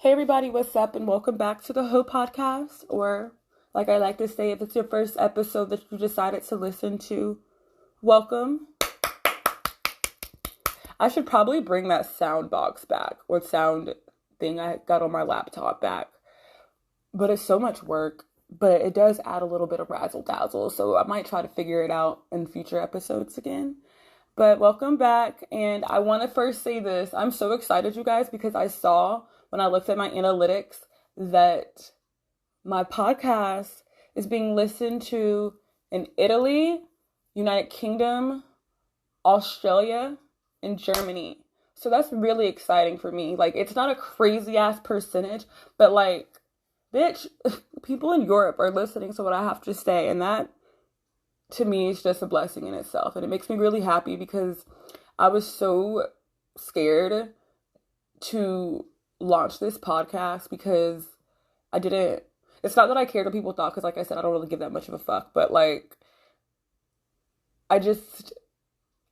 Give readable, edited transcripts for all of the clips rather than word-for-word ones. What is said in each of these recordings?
Hey everybody, what's up, and welcome back to the H.O.E podcast, or like I like to say, if it's your first episode that you decided to listen to, welcome. I should probably bring that sound box back, or sound thing I got on my laptop back, but it's so much work, but it does add a little bit of razzle dazzle, so I might try to figure it out in future episodes again. But welcome back, and I want to first say this. I'm so excited, you guys, because I saw when I looked at my analytics that my podcast is being listened to in Italy, United Kingdom, Australia, and Germany. So that's really exciting for me. Like, it's not a crazy ass percentage, but like, bitch, people in Europe are listening to what I have to say, and that to me is just a blessing in itself. And it makes me really happy because I was so scared to launch this podcast because it's not that I cared what people thought, because like I said, I don't really give that much of a fuck, but like, I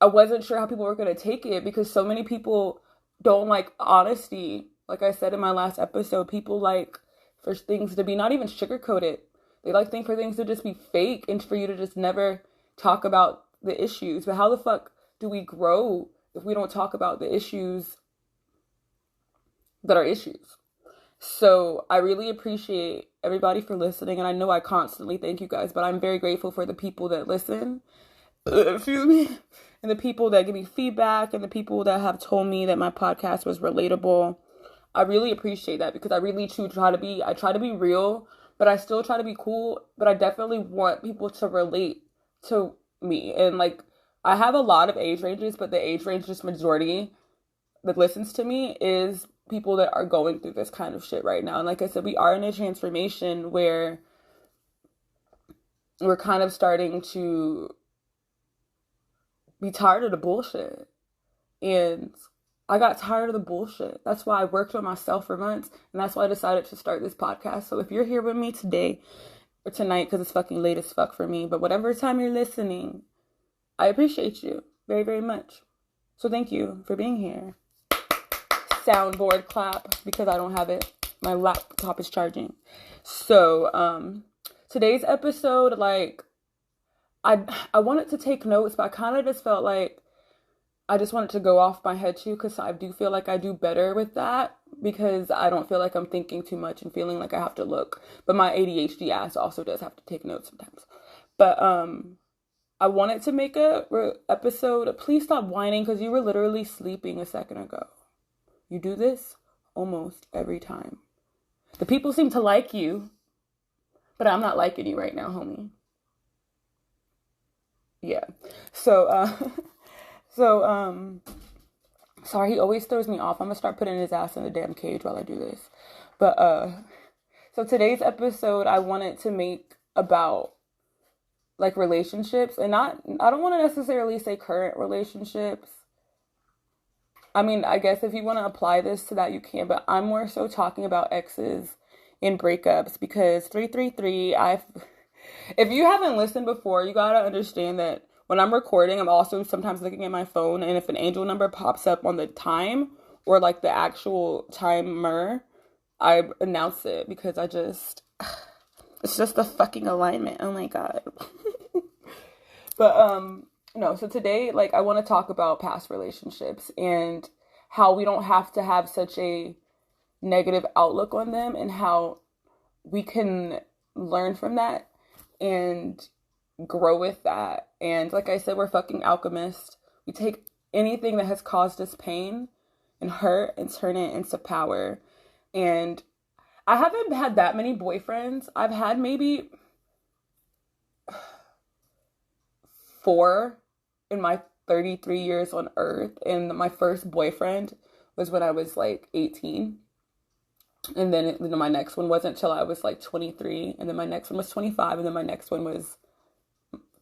wasn't sure how people were going to take it, because so many people don't like honesty. Like I said in my last episode, people like for things to be not even sugar-coated. They like for things to just be fake and for you to just never talk about the issues. But how the fuck do we grow if we don't talk about the issues that are issues? So I really appreciate everybody for listening. And I know I constantly thank you guys, but I'm very grateful for the people that listen. Excuse me. And the people that give me feedback, and the people that have told me that my podcast was relatable. I really appreciate that, because I really try to be real, but I still try to be cool, but I definitely want people to relate to me. And like, I have a lot of age ranges, but the age range, just majority that listens to me is people that are going through this kind of shit right now. And like I said, we are in a transformation where we're kind of starting to be tired of the bullshit. And I got tired of the bullshit. That's why I worked on myself for months, and that's why I decided to start this podcast. So if you're here with me today or tonight, because it's fucking late as fuck for me, but whatever time you're listening, I appreciate you very, very much. So thank you for being here. Soundboard clap, because I don't have it. My laptop is charging. So today's episode, like, I wanted to take notes, but I kind of just felt like I just wanted to go off my head too, because I do feel like I do better with that, because I don't feel like I'm thinking too much and feeling like I have to look. But my ADHD ass also does have to take notes sometimes. But I wanted to make a episode. Please stop whining, because you were literally sleeping a second ago. You do this almost every time. The people seem to like you, but I'm not liking you right now, homie. Yeah. Sorry, he always throws me off. I'm gonna start putting his ass in the damn cage while I do this. But so today's episode I wanted to make about like relationships, and I don't want to necessarily say current relationships. I mean, I guess if you want to apply this to that, you can, but I'm more so talking about exes and breakups, because 333, if you haven't listened before, you gotta understand that when I'm recording, I'm also sometimes looking at my phone, and if an angel number pops up on the time, or like the actual timer, I announce it, because it's just the fucking alignment. Oh my God. But, no, so today, like, I want to talk about past relationships and how we don't have to have such a negative outlook on them, and how we can learn from that and grow with that. And like I said, we're fucking alchemists. We take anything that has caused us pain and hurt and turn it into power. And I haven't had that many boyfriends. I've had maybe 4 in my 33 years on earth, and my first boyfriend was when I was like 18. And then my next one wasn't until I was like 23, and then my next one was 25, and then my next one was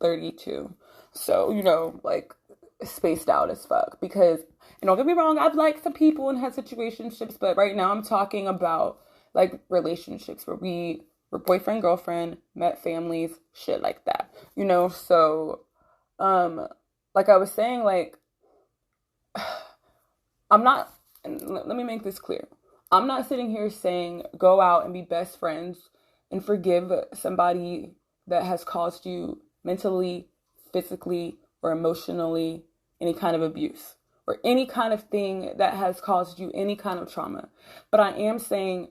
32. So, like, spaced out as fuck. Because, and don't get me wrong, I've liked some people and had situationships, but right now I'm talking about like relationships where we were boyfriend, girlfriend, met families, shit like that. So like I was saying, like, I'm not, and let me make this clear. I'm not sitting here saying go out and be best friends and forgive somebody that has caused you mentally, physically, or emotionally any kind of abuse or any kind of thing that has caused you any kind of trauma. But I am saying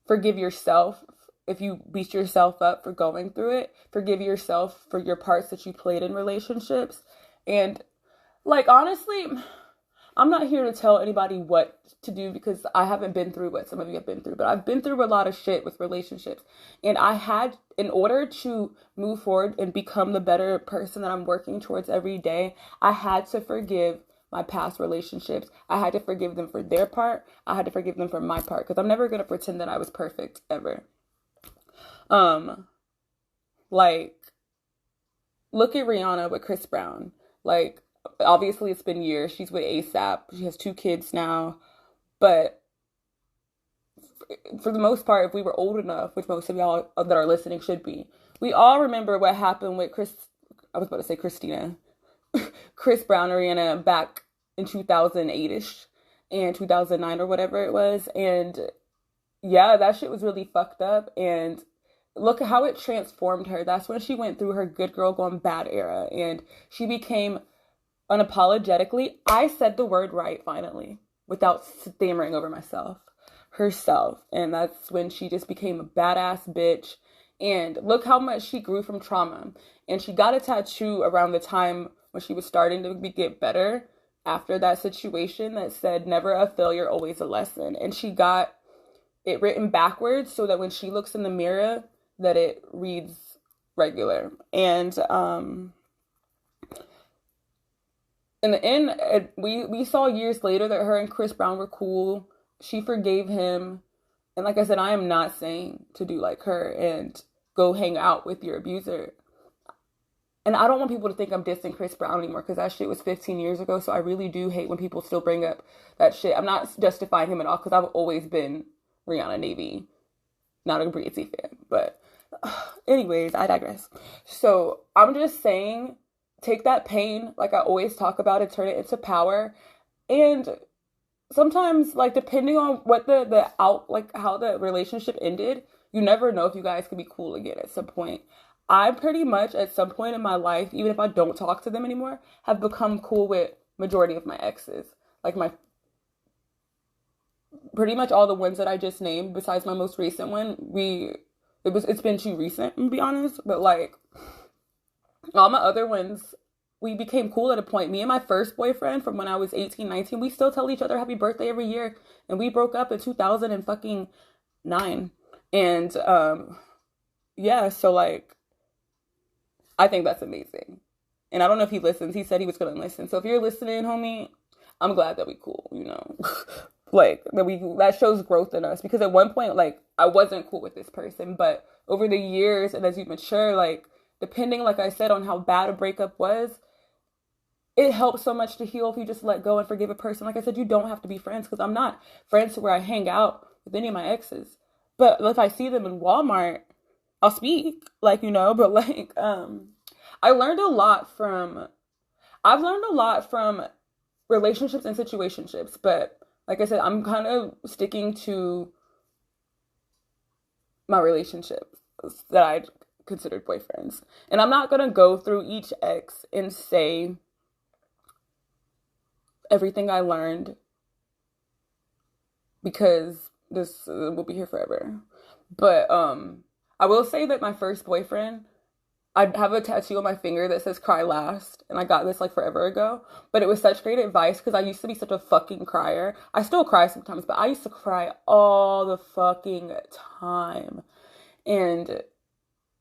forgive yourself if you beat yourself up for going through it. Forgive yourself for your parts that you played in relationships. And like, honestly, I'm not here to tell anybody what to do because I haven't been through what some of you have been through, but I've been through a lot of shit with relationships. And I had, in order to move forward and become the better person that I'm working towards every day, I had to forgive my past relationships. I had to forgive them for their part. I had to forgive them for my part because I'm never going to pretend that I was perfect ever. Like, look at Rihanna with Chris Brown. Like, obviously it's been years. She's with ASAP. She has 2 kids now. But for the most part, if we were old enough, which most of y'all that are listening should be, we all remember what happened with I was about to say Christina. Chris Brown and Ariana back in 2008-ish and 2009 or whatever it was. And yeah, that shit was really fucked up. And look at how it transformed her. That's when she went through her good girl gone bad era. And she became unapologetically, I said the word right finally, without stammering over myself, herself. And that's when she just became a badass bitch. And look how much she grew from trauma. And she got a tattoo around the time when she was starting to get better after that situation that said, never a failure, always a lesson. And she got it written backwards so that when she looks in the mirror, that it reads regular. And in the end, we saw years later that her and Chris Brown were cool. She forgave him. And like I said, I am not saying to do like her and go hang out with your abuser. And I don't want people to think I'm dissing Chris Brown anymore because that shit was 15 years ago. So I really do hate when people still bring up that shit. I'm not justifying him at all because I've always been Rihanna Navy, not a Breezy fan. But anyways, I digress. So I'm just saying, take that pain, like I always talk about, and turn it into power. And sometimes, like, depending on what how the relationship ended, you never know if you guys could be cool again at some point. I pretty much, at some point in my life, even if I don't talk to them anymore, have become cool with majority of my exes. Like, pretty much all the ones that I just named, besides my most recent one, it's been too recent, to be honest. But, like, all my other ones, we became cool at a point. Me and my first boyfriend from when I was 18, 19, we still tell each other happy birthday every year. And we broke up in 2009. And, yeah, so, like, I think that's amazing. And I don't know if he listens. He said he was going to listen. So if you're listening, homie, I'm glad that we cool, you know. Like, that shows growth in us. Because at one point, like, I wasn't cool with this person. But over the years, and as you mature, like, depending, like I said, on how bad a breakup was, it helps so much to heal if you just let go and forgive a person. Like I said, you don't have to be friends. Because I'm not friends where I hang out with any of my exes. But if I see them in Walmart, I'll speak, like, you know, but like, I've learned a lot from relationships and situationships, but like I said, I'm kind of sticking to my relationships that I considered boyfriends. And I'm not going to go through each ex and say everything I learned because this will be here forever. But, I will say that my first boyfriend, I have a tattoo on my finger that says cry last. And I got this like forever ago. But it was such great advice because I used to be such a fucking crier. I still cry sometimes, but I used to cry all the fucking time. And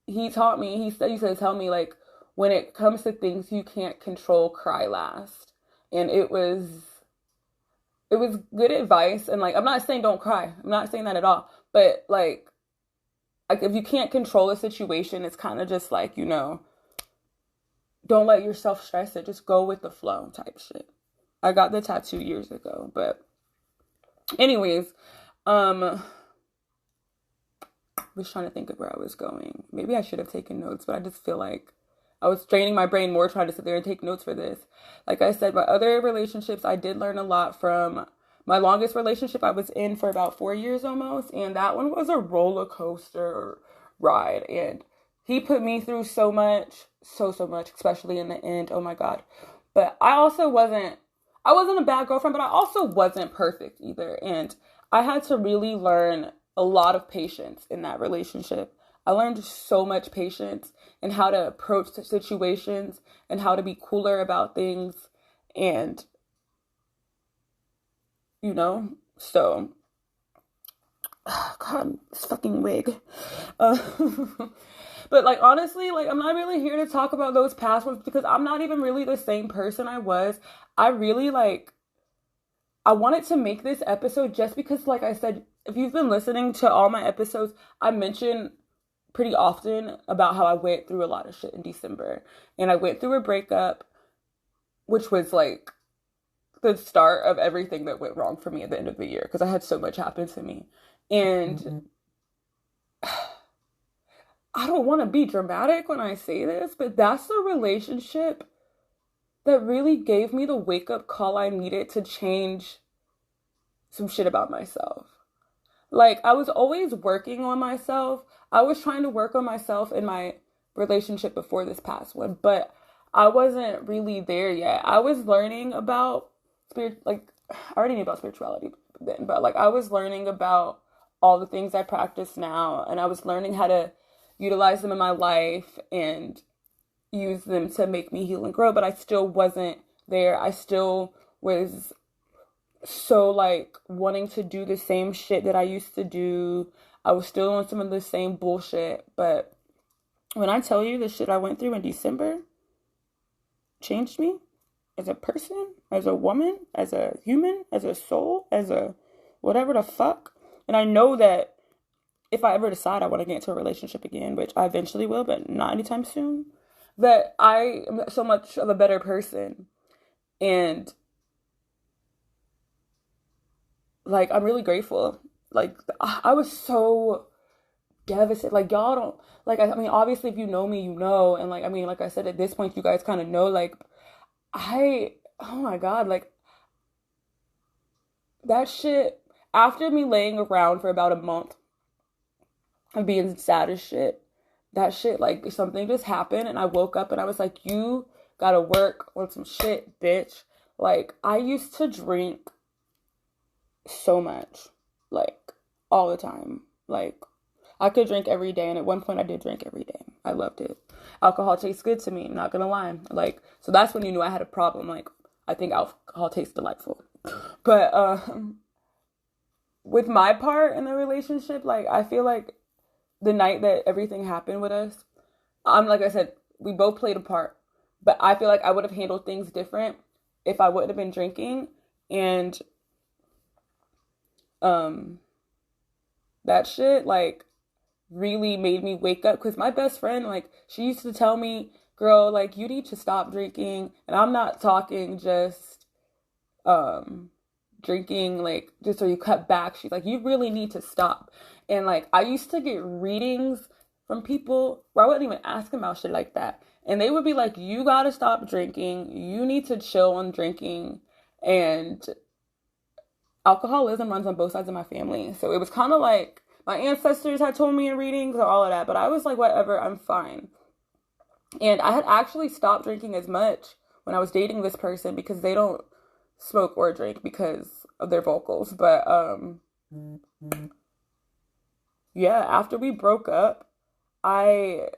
he taught me, he said, tell me, like, when it comes to things you can't control, cry last. And it was good advice. And like, I'm not saying don't cry. I'm not saying that at all. But like if you can't control a situation, it's kind of just like, you know, don't let yourself stress it. Just go with the flow type shit. I got the tattoo years ago, but anyways, was trying to think of where I was going. Maybe I should have taken notes, but I just feel like I was straining my brain more trying to sit there and take notes for this. Like I said, my other relationships, I did learn a lot from my longest relationship I was in for about 4 years almost, and that one was a roller coaster ride. And he put me through so much, so much, especially in the end. Oh my God. But I wasn't a bad girlfriend, but I also wasn't perfect either. And I had to really learn a lot of patience in that relationship. I learned so much patience and how to approach situations and how to be cooler about things. And, so, God, this fucking wig. Uh, but like, honestly, like, I'm not really here to talk about those past ones because I'm not even really the same person I was. I really I wanted to make this episode just because, like I said, if you've been listening to all my episodes, I mention pretty often about how I went through a lot of shit in December. And I went through a breakup, which was like the start of everything that went wrong for me at the end of the year because I had so much happen to me. And I don't want to be dramatic when I say this, but that's the relationship that really gave me the wake-up call I needed to change some shit about myself. Like, I was always working on myself. I was trying to work on myself in my relationship before this past one, but I wasn't really there yet. I was learning about I already knew about spirituality then, but like I was learning about all the things I practice now, and I was learning how to utilize them in my life and use them to make me heal and grow, but I still wasn't there. I still was so like wanting to do the same shit that I used to do. I was still on some of the same bullshit, but when I tell you the shit I went through in December changed me as a person, as a woman, as a human, as a soul, as a whatever the fuck. And I know that if I ever decide I want to get into a relationship again, which I eventually will, but not anytime soon, that I am so much of a better person. And like, I'm really grateful. Like, I was so devastated. Like, y'all don't, like, I mean, obviously, if you know me, you know. And, like, I mean, like I said, at this point, you guys kind of know, like, oh my God, like, that shit, after me laying around for about a month of being sad as shit, that shit, like, something just happened, and I woke up, and I was like, you gotta work on some shit, bitch. Like, I used to drink so much, like, all the time. Like, I could drink every day, and at one point I did drink every day. I loved it. Alcohol tastes good to me, I'm not gonna lie. Like, so that's when you knew I had a problem. Like, I think alcohol tastes delightful. But with my part in the relationship, like, I feel like the night that everything happened with us, like I said, we both played a part. But I feel like I would have handled things different if I wouldn't have been drinking. And that shit, like, really made me wake up. Because my best friend, like, she used to tell me, girl, like, you need to stop drinking. And I'm not talking just drinking, like, just so you cut back. She's like, you really need to stop. And, like, I used to get readings from people where I wouldn't even ask them about shit like that. And they would be like, you gotta stop drinking. You need to chill on drinking. And alcoholism runs on both sides of my family. So it was kind of like my ancestors had told me in readings or all of that. But I was like, whatever, I'm fine. And I had actually stopped drinking as much when I was dating this person because they don't smoke or drink because of their vocals. But yeah, after we broke up, I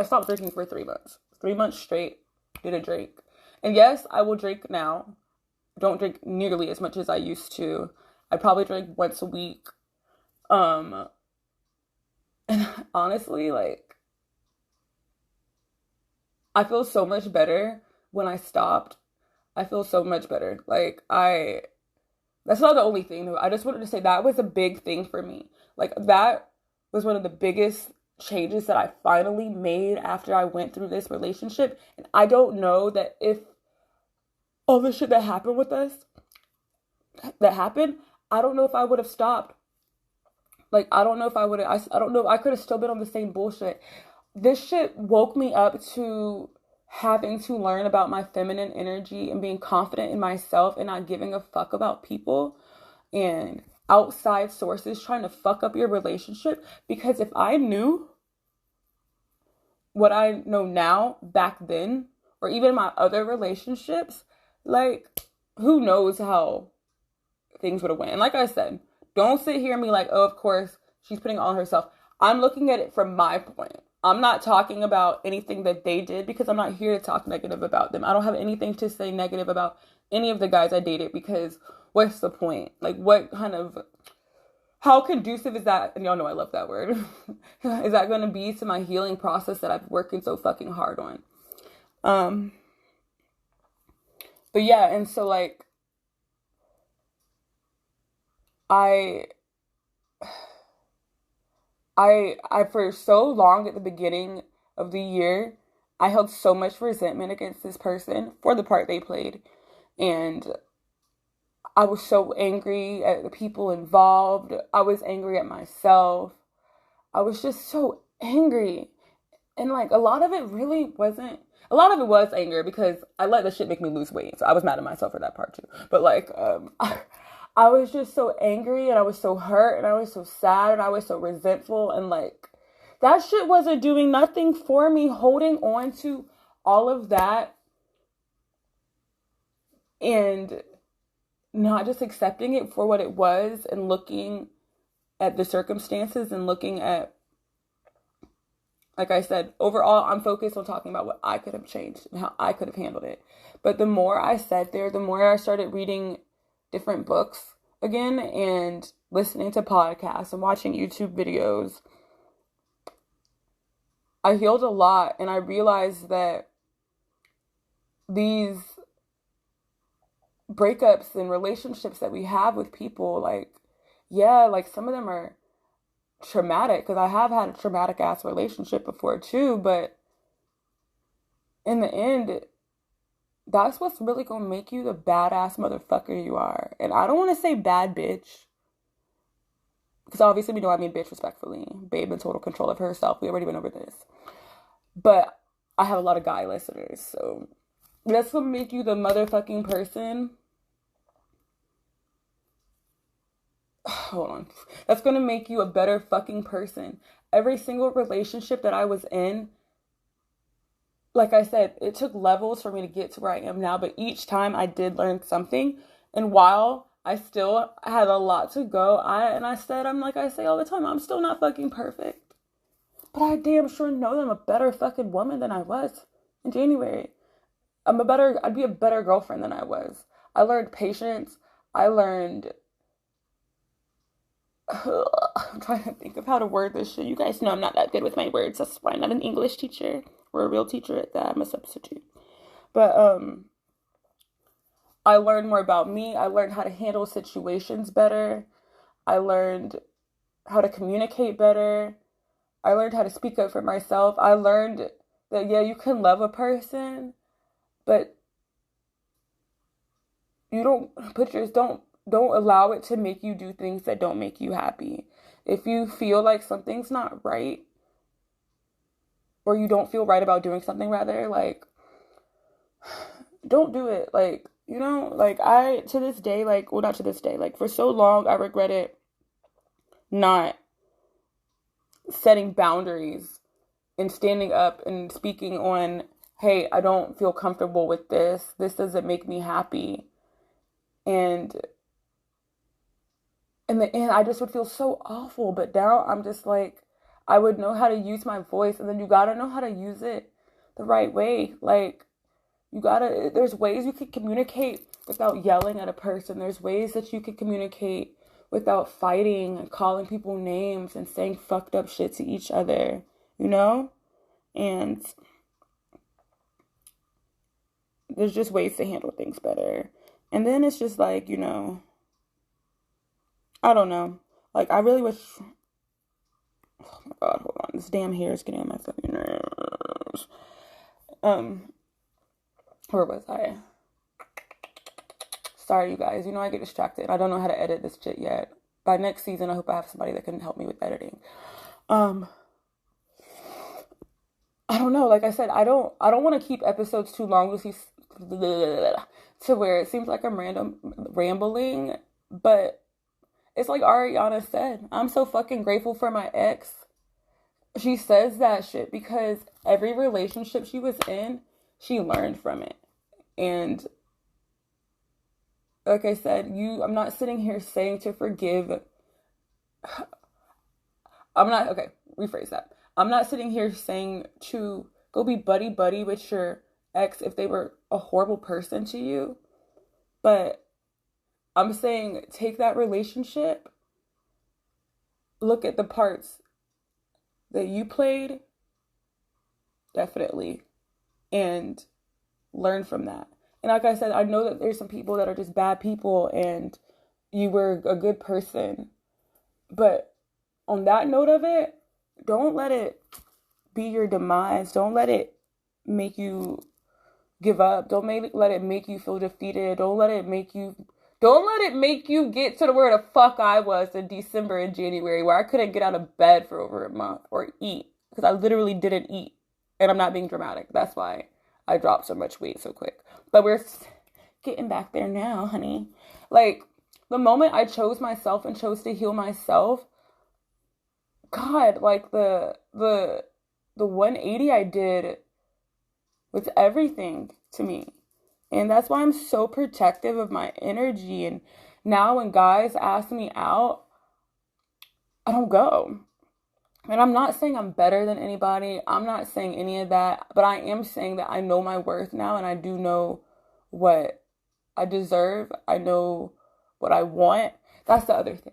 stopped drinking for 3 months. 3 months straight, didn't drink. And yes, I will drink now. Don't drink nearly as much as I used to. I probably drink once a week. And honestly, like, I feel so much better when I stopped. I feel so much better. Like, that's not the only thing though. I just wanted to say that was a big thing for me. Like, that was one of the biggest changes that I finally made after I went through this relationship. And I don't know that if all the shit that happened with us, I don't know if I would have stopped. Like, I don't know if I don't know if I could have still been on the same bullshit. This shit woke me up to having to learn about my feminine energy and being confident in myself and not giving a fuck about people and outside sources trying to fuck up your relationship. Because if I knew what I know now back then, or even my other relationships, like, who knows how things would have went. And like I said, don't sit here and be like, oh, of course, she's putting all on herself. I'm looking at it from my point. I'm not talking about anything that they did because I'm not here to talk negative about them. I don't have anything to say negative about any of the guys I dated because what's the point? Like, what kind of, how conducive is that? And y'all know I love that word. Is that going to be to my healing process that I've working so fucking hard on? But yeah, and so like, I for so long at the beginning of the year, I held so much resentment against this person for the part they played. And I was so angry at the people involved. I was angry at myself. I was just so angry. And like a lot of it was anger because I let the shit make me lose weight. So I was mad at myself for that part too. But like, I was just so angry and I was so hurt and I was so sad and I was so resentful and like that shit wasn't doing nothing for me. Holding on to all of that and not just accepting it for what it was and looking at the circumstances and looking at, like I said, overall, I'm focused on talking about what I could have changed and how I could have handled it. But the more I sat there, the more I started reading different books again and listening to podcasts and watching YouTube videos, I healed a lot. And I realized that these breakups and relationships that we have with people, like, yeah, like some of them are traumatic because I have had a traumatic ass relationship before too, but in the end, that's what's really gonna make you the badass motherfucker you are. And I don't want to say bad bitch because obviously we know I mean bitch respectfully. Babe in total control of herself. We already went over this. But I have a lot of guy listeners, so that's gonna make you the motherfucking person. Hold on. That's gonna make you a better fucking person. Every single relationship that I was in, like I said, it took levels for me to get to where I am now, but each time I did learn something. And while I still had a lot to go, I'm like I say all the time, I'm still not fucking perfect. But I damn sure know that I'm a better fucking woman than I was in January. I'd be a better girlfriend than I was. I learned patience. I learned, I'm trying to think of how to word this shit. You guys know I'm not that good with my words. That's why I'm not an English teacher or a real teacher at that. I'm a substitute. But I learned more about me. I learned how to handle situations better. I learned how to communicate better. I learned how to speak up for myself. I learned that, yeah, you can love a person, but you don't allow it to make you do things that don't make you happy. If you feel like something's not right, or you don't feel right about doing something, rather, like, don't do it. Like, you know, like to this day, like, well, not to this day, like for so long, I regretted not setting boundaries and standing up and speaking on, hey, I don't feel comfortable with this. This doesn't make me happy. And in the end, I just would feel so awful. But now I'm just like, I would know how to use my voice. And then you gotta know how to use it the right way. Like, there's ways you can communicate without yelling at a person. There's ways that you can communicate without fighting and calling people names and saying fucked up shit to each other, you know? And there's just ways to handle things better. And then it's just like, you know, I don't know. Like, I really wish, oh my God, hold on. This damn hair is getting on my fucking nerves. Where was I? Sorry, you guys. You know, I get distracted. I don't know how to edit this shit yet. By next season, I hope I have somebody that can help me with editing. I don't know. Like I said, I don't want to keep episodes too long to where it seems like I'm rambling, but it's like Ariana said, I'm so fucking grateful for my ex. She says that shit because every relationship she was in, she learned from it. And like I said, I'm not sitting here saying to forgive. I'm not, okay, rephrase that. I'm not sitting here saying to go be buddy buddy with your ex if they were a horrible person to you, but I'm saying take that relationship, look at the parts that you played, definitely, and learn from that. And like I said, I know that there's some people that are just bad people and you were a good person. But on that note of it, don't let it be your demise. Don't let it make you give up. Let it make you feel defeated. Don't let it make you get to the where the fuck I was in December and January where I couldn't get out of bed for over a month or eat because I literally didn't eat. And I'm not being dramatic. That's why I dropped so much weight so quick. But we're getting back there now, honey. Like the moment I chose myself and chose to heal myself, God, like the 180 I did was everything to me. And that's why I'm so protective of my energy. And now when guys ask me out, I don't go. And I'm not saying I'm better than anybody. I'm not saying any of that. But I am saying that I know my worth now and I do know what I deserve. I know what I want. That's the other thing.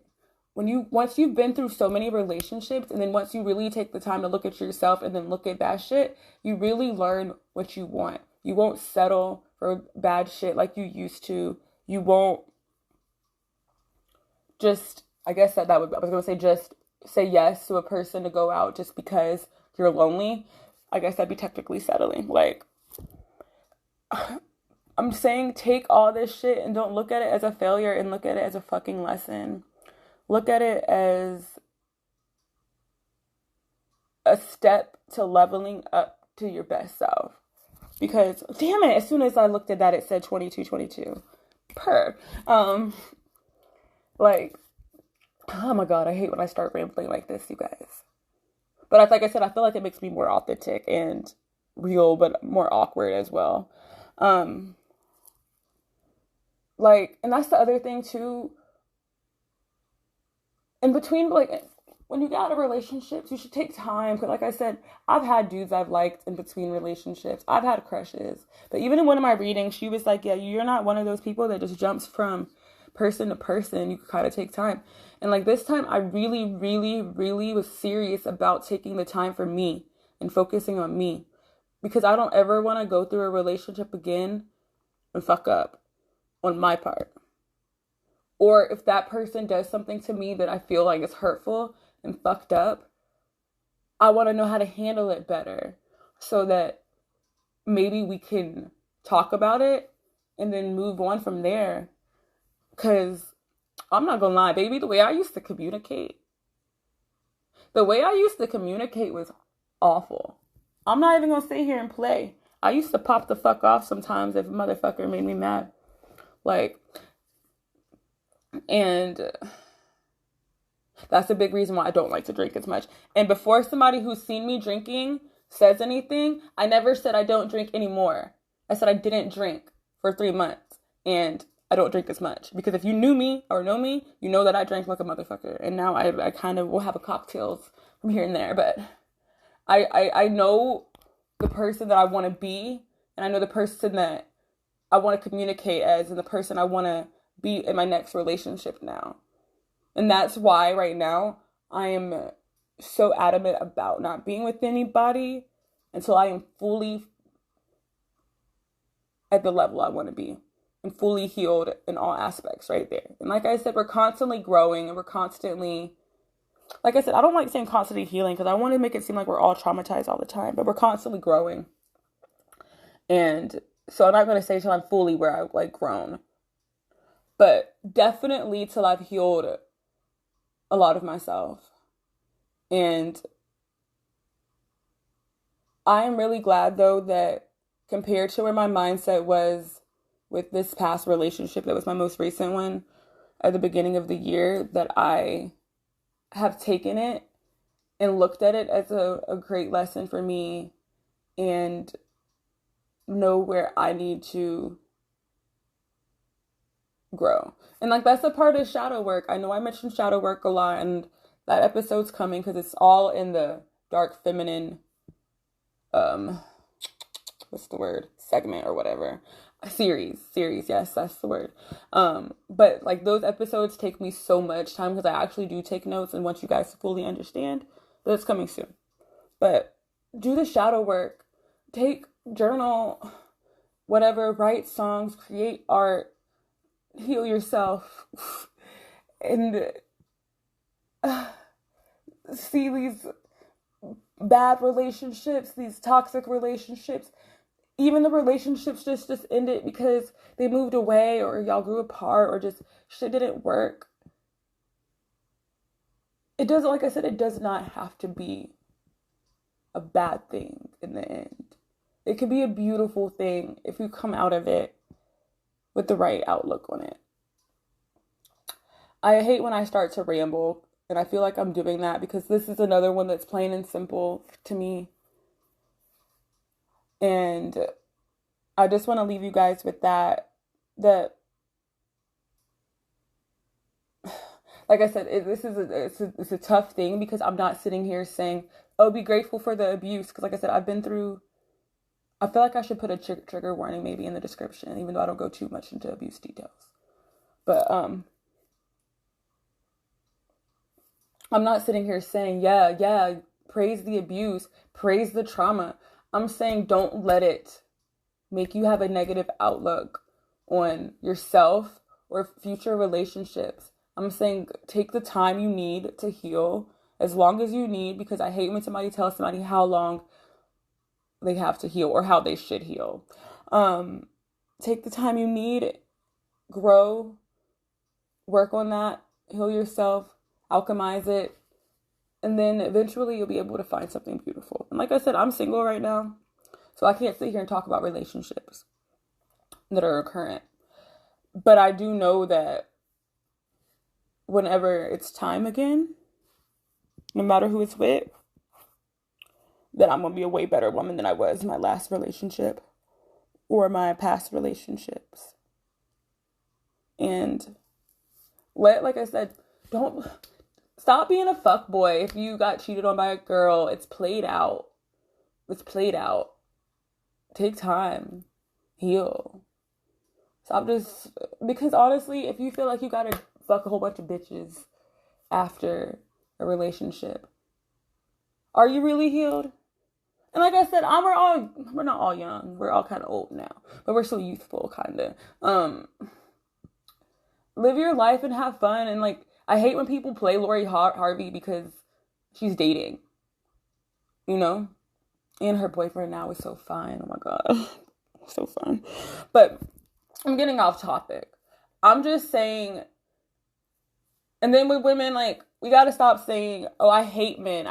Once you've been through so many relationships and then once you really take the time to look at yourself and then look at that shit, you really learn what you want. You won't settle for bad shit like you used to. You won't just, I guess I was going to say just say yes to a person to go out just because you're lonely. I guess that'd be technically settling. Like, I'm saying take all this shit and don't look at it as a failure and look at it as a fucking lesson. Look at it as a step to leveling up to your best self. Because, damn it, as soon as I looked at that, it said 2222. Per. Like, oh my God, I hate when I start rambling like this, you guys. But like I said, I feel like it makes me more authentic and real, but more awkward as well. Like, and that's the other thing too. In between, like, when you get out of relationships, you should take time. Because, like I said, I've had dudes I've liked in between relationships. I've had crushes. But even in one of my readings, she was like, yeah, you're not one of those people that just jumps from person to person. You kind of take time. And, like, this time, I really, really, really was serious about taking the time for me and focusing on me. Because I don't ever want to go through a relationship again and fuck up on my part. Or if that person does something to me that I feel like is hurtful and fucked up, I want to know how to handle it better so that maybe we can talk about it and then move on from there. Because I'm not going to lie, baby, the way I used to communicate was awful. I'm not even going to sit here and play. I used to pop the fuck off sometimes if a motherfucker made me mad. Like, and that's a big reason why I don't like to drink as much. And before somebody who's seen me drinking says anything, I never said I don't drink anymore. I said I didn't drink for 3 months and I don't drink as much. Because if you knew me or know me, you know that I drank like a motherfucker. And now I kind of will have a cocktails from here and there. But I know the person that I want to be, and I know the person that I want to communicate as, and the person I want to be in my next relationship now. And that's why right now I am so adamant about not being with anybody until I am fully at the level I want to be and fully healed in all aspects right there. And like I said, we're constantly growing and we're constantly, like I said, I don't like saying constantly healing because I want to make it seem like we're all traumatized all the time, but we're constantly growing. And so I'm not going to say till I'm fully where I've like grown, but definitely till I've healed a lot of myself. And I am really glad though that compared to where my mindset was with this past relationship that was my most recent one at the beginning of the year, that I have taken it and looked at it as a great lesson for me and know where I need to grow. And like that's a part of shadow work. I know I mentioned shadow work a lot, and that episode's coming because it's all in the dark feminine um what's the word, segment or whatever, series, yes, that's the word. But like those episodes take me so much time because I actually do take notes and want you guys to fully understand that it's coming soon. But do the shadow work, take journal, whatever, write songs, create art, heal yourself, and see these bad relationships, these toxic relationships, even the relationships just ended because they moved away or y'all grew apart or just shit didn't work. It doesn't, like I said, it does not have to be a bad thing in the end. It can be a beautiful thing if you come out of it with the right outlook on it. I hate when I start to ramble, and I feel like I'm doing that because this is another one that's plain and simple to me. And I just want to leave you guys with that like I said, it's a tough thing because I'm not sitting here saying, oh, be grateful for the abuse. Because like I said, I feel like I should put a trigger warning maybe in the description, even though I don't go too much into abuse details. But I'm not sitting here saying, yeah, praise the abuse, praise the trauma. I'm saying don't let it make you have a negative outlook on yourself or future relationships. I'm saying take the time you need to heal, as long as you need, because I hate when somebody tells somebody how long they have to heal or how they should heal. Take the time you need, grow, work on that, heal yourself, alchemize it, and then eventually you'll be able to find something beautiful. And like I said, I'm single right now, so I can't sit here and talk about relationships that are current. But I do know that whenever it's time again, no matter who it's with, that I'm going to be a way better woman than I was in my last relationship or my past relationships. And like I said, don't stop being a fuckboy. If you got cheated on by a girl, it's played out. Take time. Heal. Stop because honestly, if you feel like you gotta fuck a whole bunch of bitches after a relationship, are you really healed? And like I said, we're not all young. We're all kind of old now, but we're still youthful, kind of. Live your life and have fun. And like, I hate when people play Lori Harvey because she's dating, you know? And her boyfriend now is so fine. Oh my God. So fun. But I'm getting off topic. I'm just saying, and then with women, like, we gotta stop saying, oh, I hate men.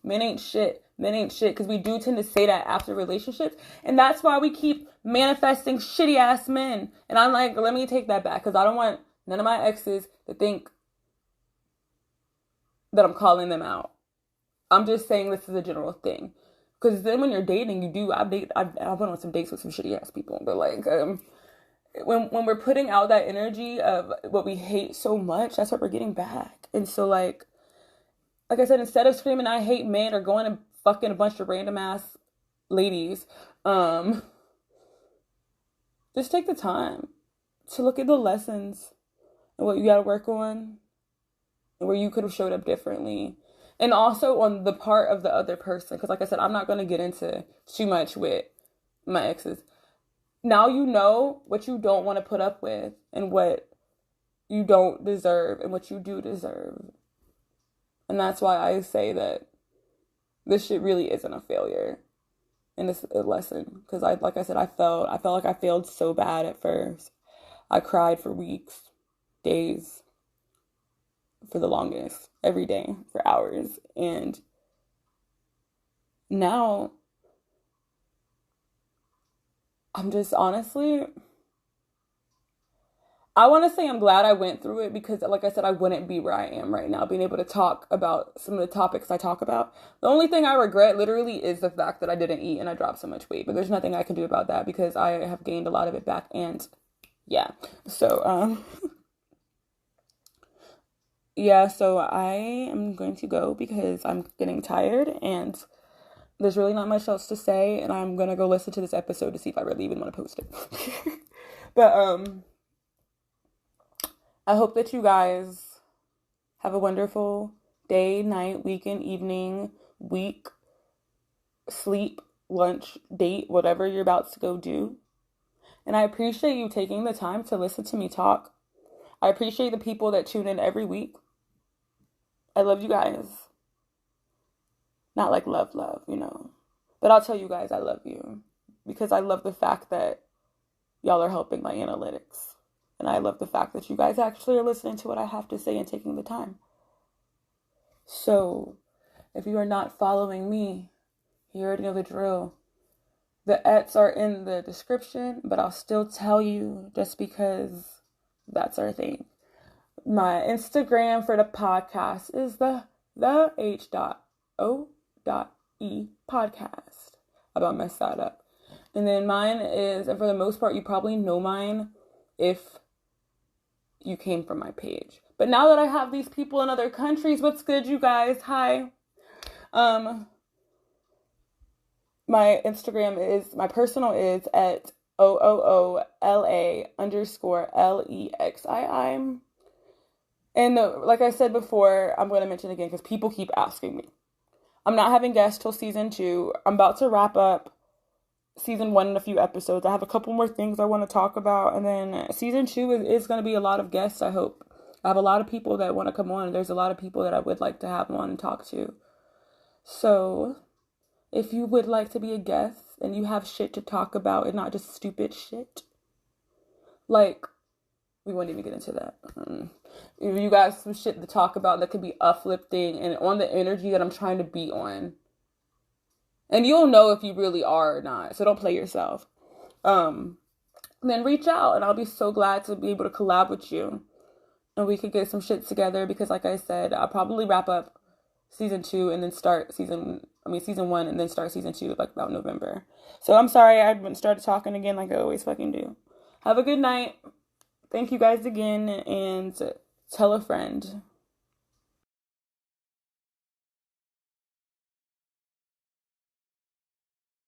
Men ain't shit. Because we do tend to say that after relationships. And that's why we keep manifesting shitty ass men. And I'm like, let me take that back. Because I don't want none of my exes to think that I'm calling them out. I'm just saying this is a general thing. Because then when you're dating, I've went on some dates with some shitty ass people. But like, when we're putting out that energy of what we hate so much, that's what we're getting back. And so like I said, instead of screaming I hate men or going and fucking a bunch of random ass ladies, just take the time to look at the lessons and what you got to work on and where you could have showed up differently. And also on the part of the other person. Because like I said, I'm not going to get into too much with my exes. Now you know what you don't want to put up with and what you don't deserve and what you do deserve. And that's why I say that this shit really isn't a failure. And it's a lesson. Because like I said, I felt like I failed so bad at first. I cried for weeks, days, for the longest, every day, for hours. And now I'm just honestly, I want to say I'm glad I went through it because, like I said, I wouldn't be where I am right now, being able to talk about some of the topics I talk about. The only thing I regret literally is the fact that I didn't eat and I dropped so much weight, but there's nothing I can do about that because I have gained a lot of it back. And yeah, so, yeah, so I am going to go because I'm getting tired and there's really not much else to say. And I'm going to go listen to this episode to see if I really even want to post it. But, I hope that you guys have a wonderful day, night, weekend, evening, week, sleep, lunch, date, whatever you're about to go do. And I appreciate you taking the time to listen to me talk. I appreciate the people that tune in every week. I love you guys. Not like love, But I'll tell you guys I love you because I love the fact that y'all are helping my analytics. And I love the fact that you guys actually are listening to what I have to say and taking the time. So, if you are not following me, you already know the drill. The ets are in the description, but I'll still tell you just because that's our thing. My Instagram for the podcast is the H.O.E podcast. About messed that up. And then mine is, and for the most part, you probably know mine if you came from my page. But now that I have these people in other countries, what's good, you guys? Hi. My Instagram is, my personal is at OOOLA_LEXII. And like I said before, I'm going to mention again because people keep asking me. I'm not having guests till season 2. I'm about to wrap up season 1 in a few episodes. I have a couple more things I want to talk about. And then season 2 is going to be a lot of guests, I hope. I have a lot of people that want to come on. There's a lot of people that I would like to have on and talk to. So, if you would like to be a guest and you have shit to talk about and not just stupid shit, like, we won't even get into that. If you got some shit to talk about that could be uplifting and on the energy that I'm trying to be on, and you'll know if you really are or not, so don't play yourself. Then reach out, and I'll be so glad to be able to collab with you. And we could get some shit together, because like I said, I'll probably wrap up season 2 and then start season 1 and then start season 2 like about November. So I'm sorry I haven't started talking again like I always fucking do. Have a good night. Thank you guys again, and tell a friend.